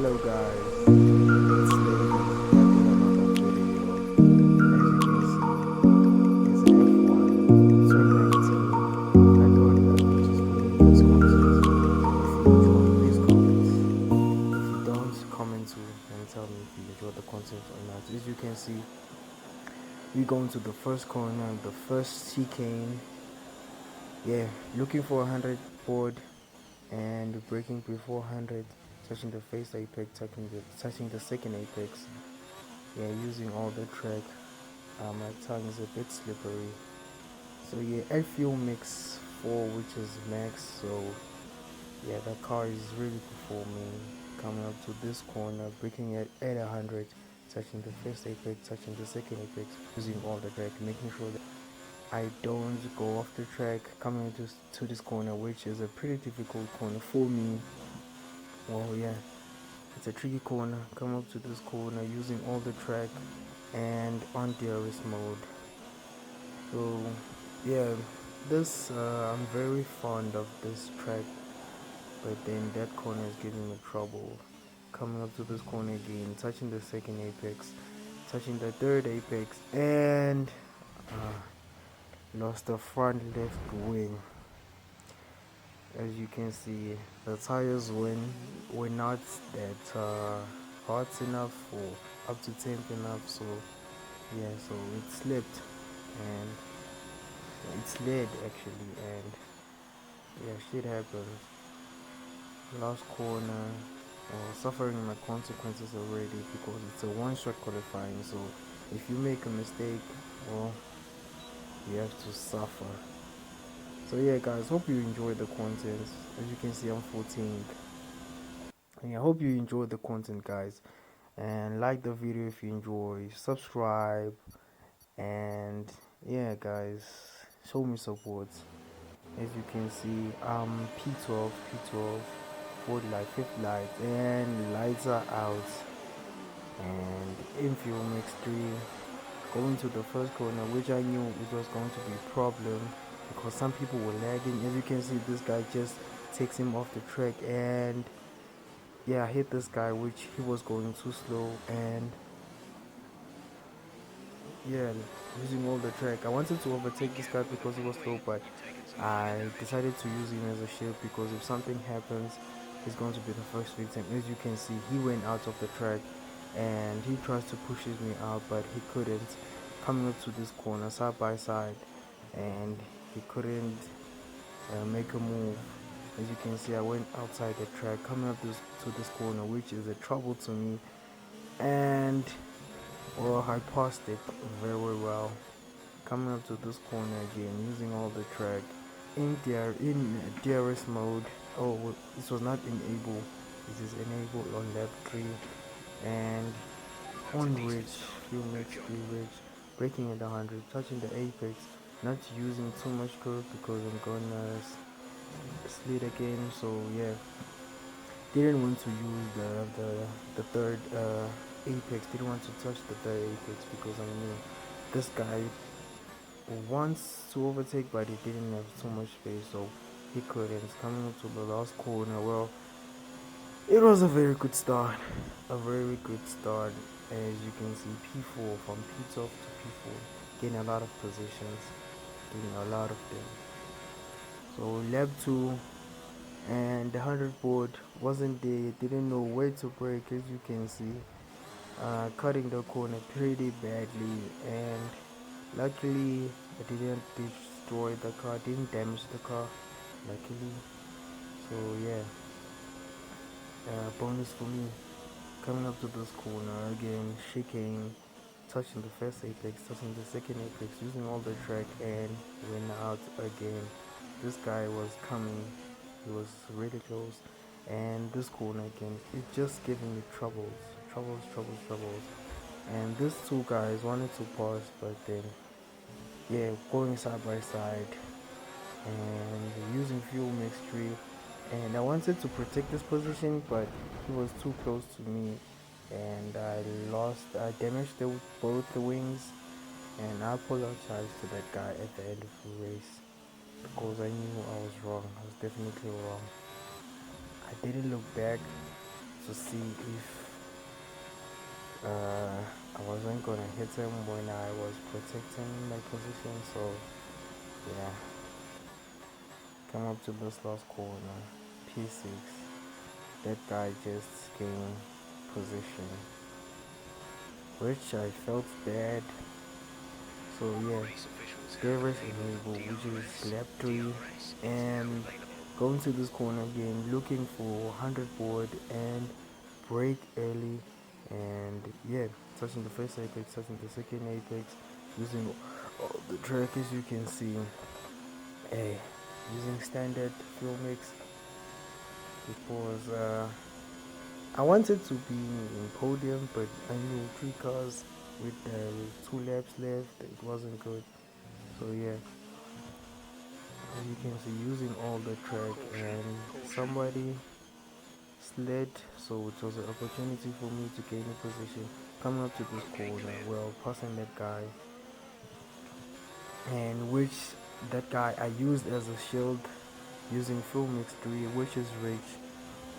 Hello guys, it's Lady back with another video. As you can see, it's an F1 2019. I thought I would just bring you this content. If you enjoy, please comment. If you don't, comment too and tell me if you enjoy the content or not. As you can see, we go into the first corner, the first chicane. Yeah, looking for 100 board and breaking before 100, touching the face apex, touching the second apex. Yeah, using all the track. My tongue is a bit slippery. So yeah, air fuel mix 4, which is max. So yeah, the car is really performing. Coming up to this corner, braking at 100, touching the first apex, touching the second apex, using all the track, making sure that I don't go off the track. Coming to this corner, which is a pretty difficult corner for me. Well, yeah, it's a tricky corner. Come up to this corner using all the track and on DRS mode. So yeah, this I'm very fond of this track, but then that corner is giving me trouble. Coming up to this corner again, touching the second apex, touching the third apex, and lost the front left wing. As you can see, the tires were not that hot enough or up to temp enough, so yeah, so it slipped and it slid actually, and yeah, shit happens. Last corner, suffering my consequences already because it's a one-shot qualifying. So if you make a mistake, well, you have to suffer. So yeah, guys, hope you enjoy the content. As you can see, I'm 14th. And I hope you enjoy the content, guys. And like the video if you enjoy, subscribe, and yeah, guys, show me support. As you can see, P12, fourth light, fifth light, and lights are out. And infield mix 3, going to the first corner, which I knew it was going to be a problem because some people were lagging. As you can see, this guy just takes him off the track, and yeah, I hit this guy, which he was going too slow, and yeah, using all the track. I wanted to overtake this guy because he was slow, but I decided to use him as a shield because if something happens, he's going to be the first victim. As you can see, he went out of the track and he tries to push me out, but he couldn't. Coming up to this corner side by side, and he couldn't make a move. As you can see, I went outside the track, coming up to this corner, which is a trouble to me, and well, I passed it very well. Coming up to this corner again, using all the track in DRS mode. Oh, well, this was not enabled. This is enabled on lap 3, and on ridge, fuel mix 3 ridge, braking at 100, touching the apex, not using too much curve because I'm gonna slid again. So yeah, didn't want to use the third apex. Didn't want to touch the third apex because I knew this guy wants to overtake, but he didn't have so much space, so he couldn't. Coming up to the last corner, well, it was a very good start. A very good start. As you can see, P4 from P12 to P4, getting a lot of positions, getting a lot of them. So lap 2 and the 100 board wasn't there, didn't know where to brake. As you can see, cutting the corner pretty badly, and luckily I didn't destroy the car, didn't damage the car, luckily. So yeah, bonus for me. Coming up to this corner again, shaking, touching the first apex, touching the second apex, using all the track, and went out again. This guy was coming, he was really close, and this corner again, it's just giving me troubles. And these two guys wanted to pass, but then yeah, going side by side and using fuel mixture, and I wanted to protect this position, but he was too close to me, and I damaged both the wings, and I apologized to that guy at the end of the race because I knew I was wrong. I was definitely wrong. I didn't look back to see if I wasn't gonna hit him when I was protecting my position. So yeah, come up to this last corner, P6. That guy just gained position, which I felt bad. So yeah, DRS enable, which is lap 3, and going to this corner again, looking for 100 board and break early, and yeah, touching the first apex, touching the second apex, using all the track as you can see. Hey, using standard fuel mix because I wanted to be in podium, but I knew 3 cars with 2 laps left, it wasn't good. So yeah, as you can see, using all the track, and somebody slid, so it was an opportunity for me to gain a position. Coming up to this corner, well, passing that guy, and which that guy I used as a shield using full mix 3, which is rich,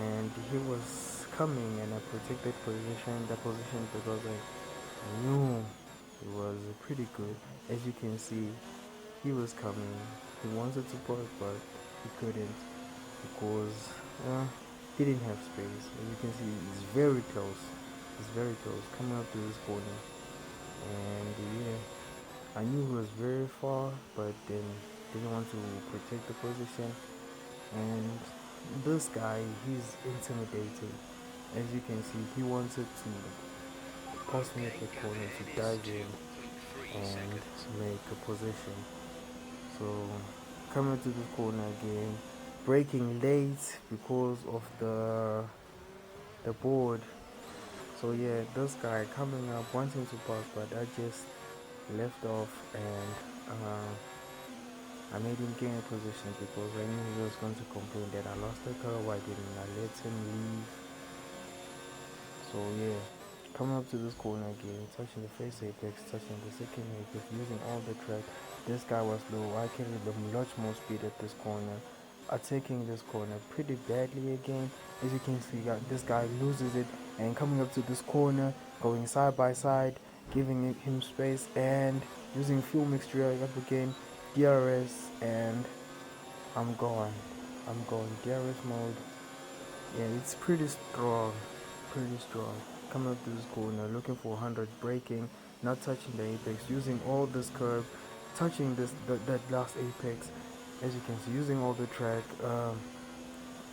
and he was coming, and I protected that position because I knew it was pretty good. As you can see, he was coming. He wanted to park, but he couldn't because he didn't have space. As you can see, it's very close. It's very close coming up to this corner, and yeah, I knew he was very far, but then didn't want to protect the position. And this guy, he's intimidating. As you can see, he wanted to pass me at the corner to dive in and make a position. So coming to the corner again, braking late because of the board. So yeah, this guy coming up wanting to pass, but I just left off, and I made him gain a position because I knew he was going to complain that I lost the car. Why didn't I let him leave? So yeah, coming up to this corner again, touching the first apex, touching the second apex, using all the track. This guy was low. I carried much more speed at this corner, attacking this corner pretty badly again. As you can see, this guy loses it, and coming up to this corner, going side by side, giving him space, and using fuel mixture up again, DRS, and I'm gone. DRS mode. Yeah, it's pretty strong. Coming up to this corner, looking for 100, braking, not touching the apex, using all this curve, touching that last apex. As you can see, using all the track.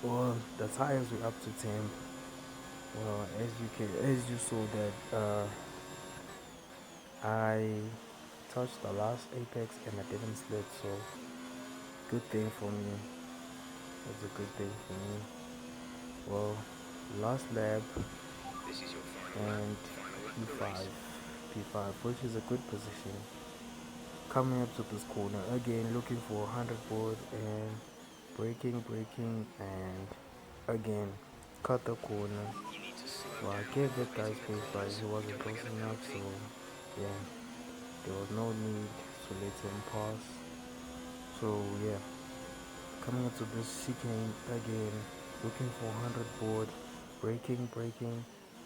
Well, the tires were up to 10. Well, as you saw that I touched the last apex and I didn't slip. So good thing for me. That's a good thing for me. Well, last lap and P5, which is a good position. Coming up to this corner again, looking for 100 board and braking, and again cut the corner. Well, I gave that guy space, but he wasn't close enough, so yeah, there was no need to let him pass. So yeah, coming up to this chicane again, looking for 100 board, braking,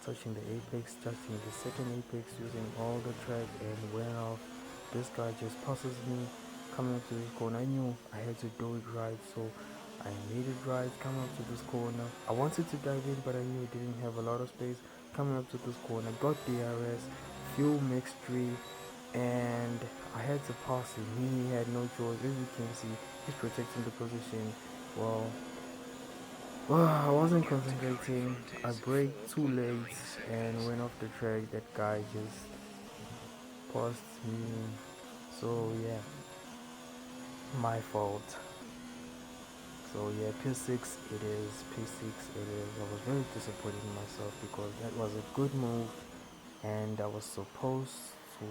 touching the apex, touching the second apex, using all the track, and went off. This guy just passes me. Coming up to this corner, I knew I had to do it right, so I made it right. Coming up to this corner, I wanted to dive in, but I knew it didn't have a lot of space. Coming up to this corner, got DRS, fuel mixed 3, and I had to pass him. He had no choice. As you can see, he's protecting the position. Well, I wasn't concentrating. I braked too late and went off the track. That guy just passed me. So yeah, my fault. So yeah, P6 it is. I was very disappointed in myself because that was a good move, and I was supposed to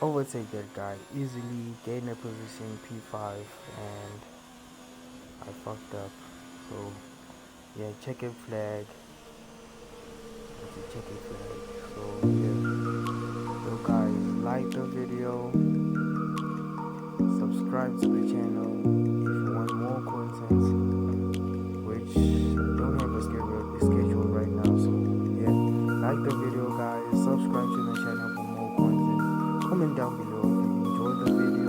overtake that guy easily, gain a position P5, and I fucked up. So yeah, checkered flag. It's a checkered flag. So yeah, so guys, like the video, subscribe to the channel if you want more content, which I don't have a schedule video, guys. Subscribe to the channel for more content. Comment down below if you enjoyed the video.